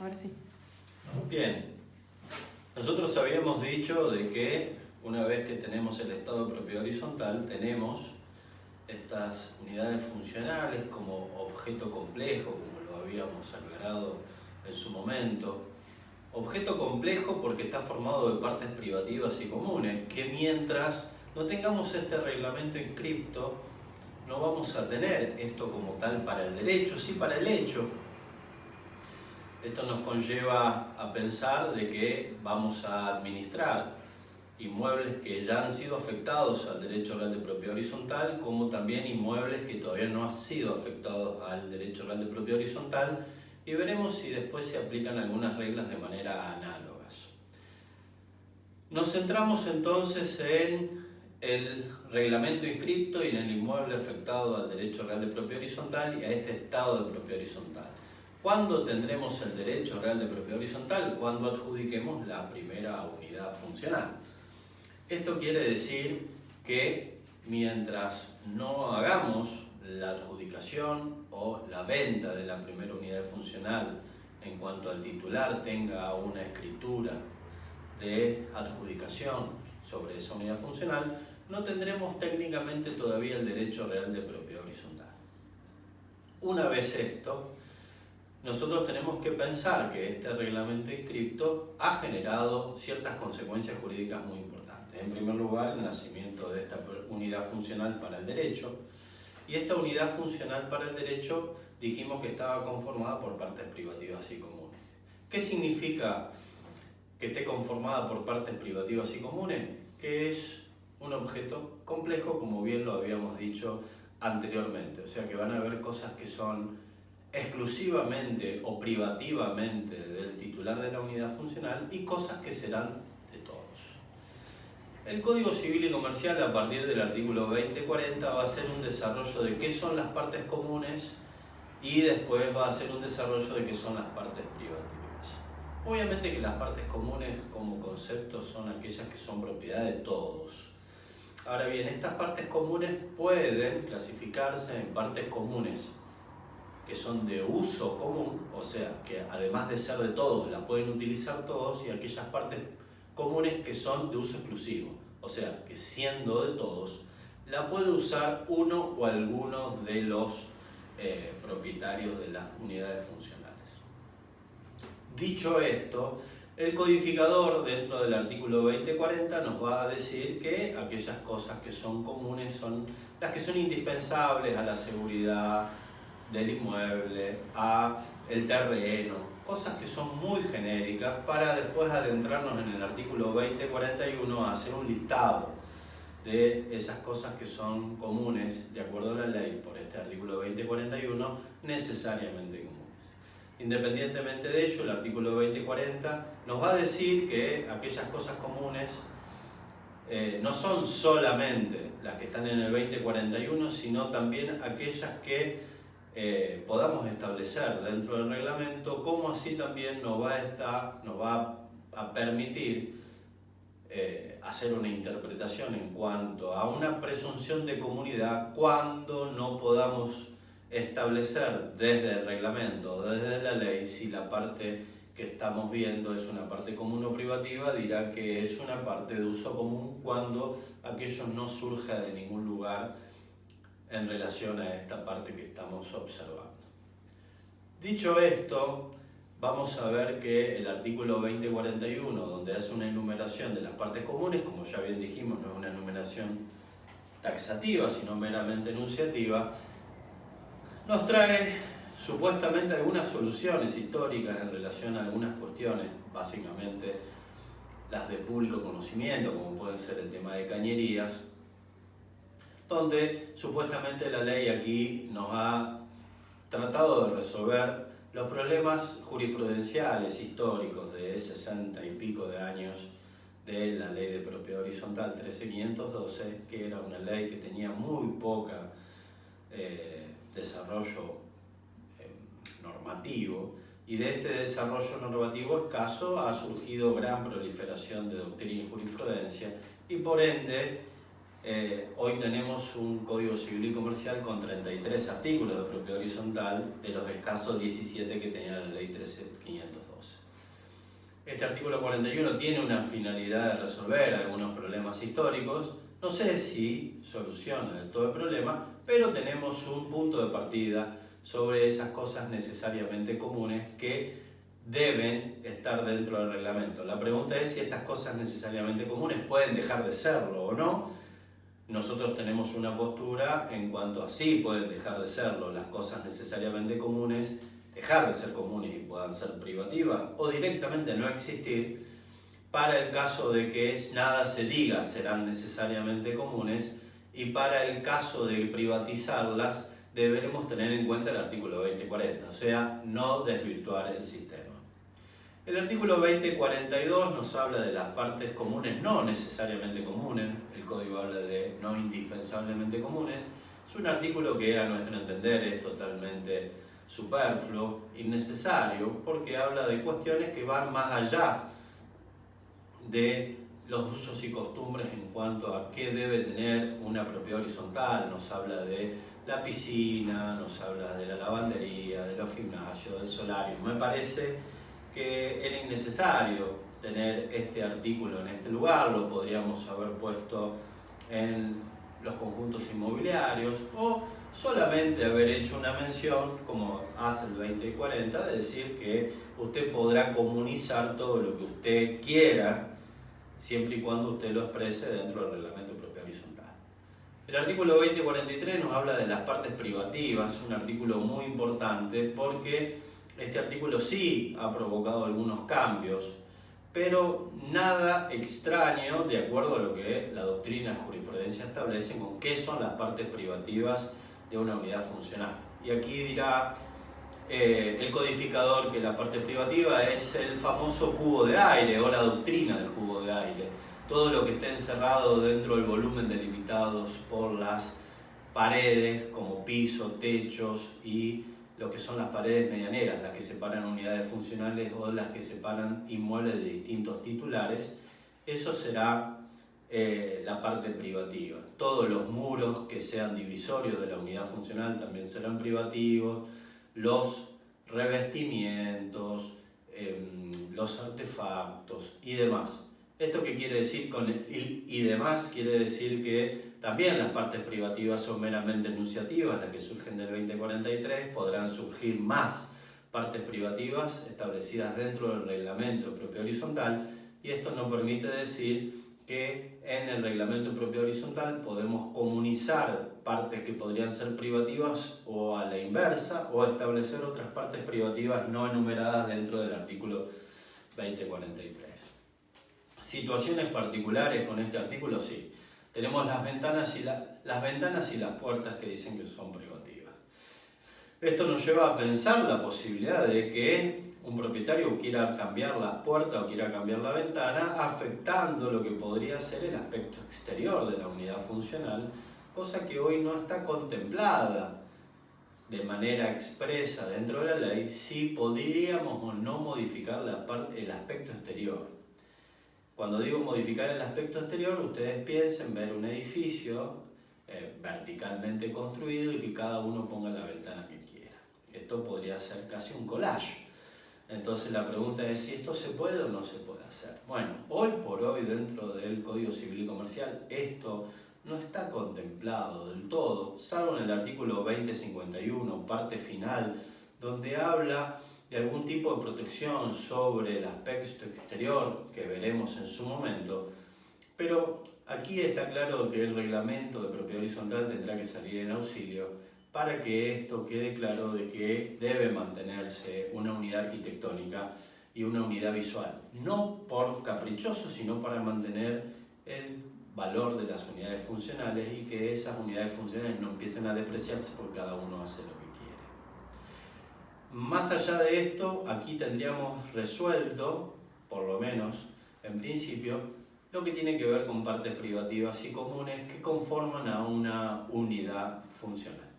Ahora sí. Bien, nosotros habíamos dicho de que una vez que tenemos el estado de propiedad horizontal, tenemos estas unidades funcionales como objeto complejo, como lo habíamos aclarado en su momento. Objeto complejo porque está formado de partes privativas y comunes, que mientras no tengamos este reglamento inscripto, no vamos a tener esto como tal para el derecho, sí para el hecho. Esto nos conlleva a pensar de que vamos a administrar inmuebles que ya han sido afectados al derecho real de propiedad horizontal, como también inmuebles que todavía no han sido afectados al derecho real de propiedad horizontal, y veremos si después se aplican algunas reglas de manera análogas. Nos centramos entonces en el reglamento inscripto y en el inmueble afectado al derecho real de propiedad horizontal y a este estado de propiedad horizontal. ¿Cuándo tendremos el derecho real de propiedad horizontal? Cuando adjudiquemos la primera unidad funcional. Esto quiere decir que mientras no hagamos la adjudicación o la venta de la primera unidad funcional en cuanto al titular tenga una escritura de adjudicación sobre esa unidad funcional, no tendremos técnicamente todavía el derecho real de propiedad horizontal. Una vez esto, nosotros tenemos que pensar que este reglamento inscripto ha generado ciertas consecuencias jurídicas muy importantes. En primer lugar, el nacimiento de esta unidad funcional para el derecho. Y esta unidad funcional para el derecho dijimos que estaba conformada por partes privativas y comunes. ¿Qué significa que esté conformada por partes privativas y comunes? Que es un objeto complejo, como bien lo habíamos dicho anteriormente. O sea que van a haber cosas que son exclusivamente o privativamente del titular de la unidad funcional y cosas que serán de todos. El Código Civil y Comercial, a partir del artículo 2040, va a hacer un desarrollo de qué son las partes comunes y después va a hacer un desarrollo de qué son las partes privativas. Obviamente que las partes comunes como concepto son aquellas que son propiedad de todos. Ahora bien, estas partes comunes pueden clasificarse en partes comunes que son de uso común, o sea, que además de ser de todos, la pueden utilizar todos, y aquellas partes comunes que son de uso exclusivo, o sea, que siendo de todos, la puede usar uno o alguno de los propietarios de las unidades funcionales. Dicho esto, el codificador dentro del artículo 2040 nos va a decir que aquellas cosas que son comunes son las que son indispensables a la seguridad del inmueble, a el terreno, cosas que son muy genéricas, para después adentrarnos en el artículo 2041 a hacer un listado de esas cosas que son comunes de acuerdo a la ley por este artículo 2041, necesariamente comunes. Independientemente de ello, el artículo 2040 nos va a decir que aquellas cosas comunes no son solamente las que están en el 2041, sino también aquellas que podamos establecer dentro del reglamento, como así también nos va a permitir hacer una interpretación en cuanto a una presunción de comunidad cuando no podamos establecer desde el reglamento o desde la ley si la parte que estamos viendo es una parte común o privativa. Dirá que es una parte de uso común cuando aquello no surja de ningún lugar en relación a esta parte que estamos observando. Dicho esto, vamos a ver que el artículo 2041, donde hace una enumeración de las partes comunes, como ya bien dijimos, no es una enumeración taxativa, sino meramente enunciativa, nos trae supuestamente algunas soluciones históricas en relación a algunas cuestiones, básicamente las de público conocimiento, como pueden ser el tema de cañerías, donde supuestamente la ley aquí nos ha tratado de resolver los problemas jurisprudenciales históricos de 60 y pico de años de la ley de propiedad horizontal 13512, que era una ley que tenía muy poca desarrollo normativo, y de este desarrollo normativo escaso ha surgido gran proliferación de doctrina y jurisprudencia, y por ende hoy tenemos un Código Civil y Comercial con 33 artículos de propiedad horizontal de los escasos 17 que tenía la ley 13512. este artículo 41 tiene una finalidad de resolver algunos problemas históricos. No sé si soluciona del todo el problema, pero tenemos un punto de partida sobre esas cosas necesariamente comunes que deben estar dentro del reglamento. La pregunta es si estas cosas necesariamente comunes pueden dejar de serlo o no. Nosotros tenemos una postura en cuanto a sí pueden dejar de serlo las cosas necesariamente comunes, dejar de ser comunes y puedan ser privativas o directamente no existir. Para el caso de que nada se diga serán necesariamente comunes, y para el caso de privatizarlas deberemos tener en cuenta el artículo 2040, o sea, no desvirtuar el sistema. El artículo 2042 nos habla de las partes comunes no necesariamente comunes, el código habla de no indispensablemente comunes. Es un artículo que a nuestro entender es totalmente superfluo, innecesario, porque habla de cuestiones que van más allá de los usos y costumbres en cuanto a qué debe tener una propiedad horizontal. Nos habla de la piscina, nos habla de la lavandería, de los gimnasios, del solario. Me parece que era innecesario tener este artículo en este lugar, lo podríamos haber puesto en los conjuntos inmobiliarios o solamente haber hecho una mención, como hace el 2040, de decir que usted podrá comunizar todo lo que usted quiera siempre y cuando usted lo exprese dentro del reglamento de propiedad horizontal. El artículo 2043 nos habla de las partes privativas, un artículo muy importante porque este artículo sí ha provocado algunos cambios, pero nada extraño de acuerdo a lo que la doctrina de jurisprudencia establece con qué son las partes privativas de una unidad funcional. Y aquí dirá el codificador que la parte privativa es el famoso cubo de aire o la doctrina del cubo de aire. Todo lo que esté encerrado dentro del volumen delimitados por las paredes como piso, techos y lo que son las paredes medianeras, las que separan unidades funcionales o las que separan inmuebles de distintos titulares, eso será la parte privativa. Todos los muros que sean divisorios de la unidad funcional también serán privativos, los revestimientos, los artefactos y demás. ¿Esto qué quiere decir con el y demás? Quiere decir que también las partes privativas son meramente enunciativas, las que surgen del 2043, podrán surgir más partes privativas establecidas dentro del reglamento de propiedad horizontal, y esto nos permite decir que en el reglamento de propiedad horizontal podemos comunizar partes que podrían ser privativas o a la inversa, o establecer otras partes privativas no enumeradas dentro del artículo 2043. Situaciones particulares con este artículo, sí. Tenemos las ventanas y las puertas que dicen que son privativas. Esto nos lleva a pensar la posibilidad de que un propietario quiera cambiar la puerta o quiera cambiar la ventana, afectando lo que podría ser el aspecto exterior de la unidad funcional, cosa que hoy no está contemplada de manera expresa dentro de la ley, si podríamos o no modificar el aspecto exterior. Cuando digo modificar el aspecto exterior, ustedes piensen ver un edificio verticalmente construido y que cada uno ponga la ventana que quiera. Esto podría ser casi un collage. Entonces la pregunta es si esto se puede o no se puede hacer. Bueno, hoy por hoy dentro del Código Civil y Comercial esto no está contemplado del todo, salvo en el artículo 2051, parte final, donde habla de algún tipo de protección sobre el aspecto exterior que veremos en su momento, pero aquí está claro que el reglamento de propiedad horizontal tendrá que salir en auxilio para que esto quede claro de que debe mantenerse una unidad arquitectónica y una unidad visual, no por caprichoso, sino para mantener el valor de las unidades funcionales y que esas unidades funcionales no empiecen a depreciarse porque cada uno hace lo que quiere. Más allá de esto, aquí tendríamos resuelto, por lo menos en principio, lo que tiene que ver con partes privativas y comunes que conforman a una unidad funcional.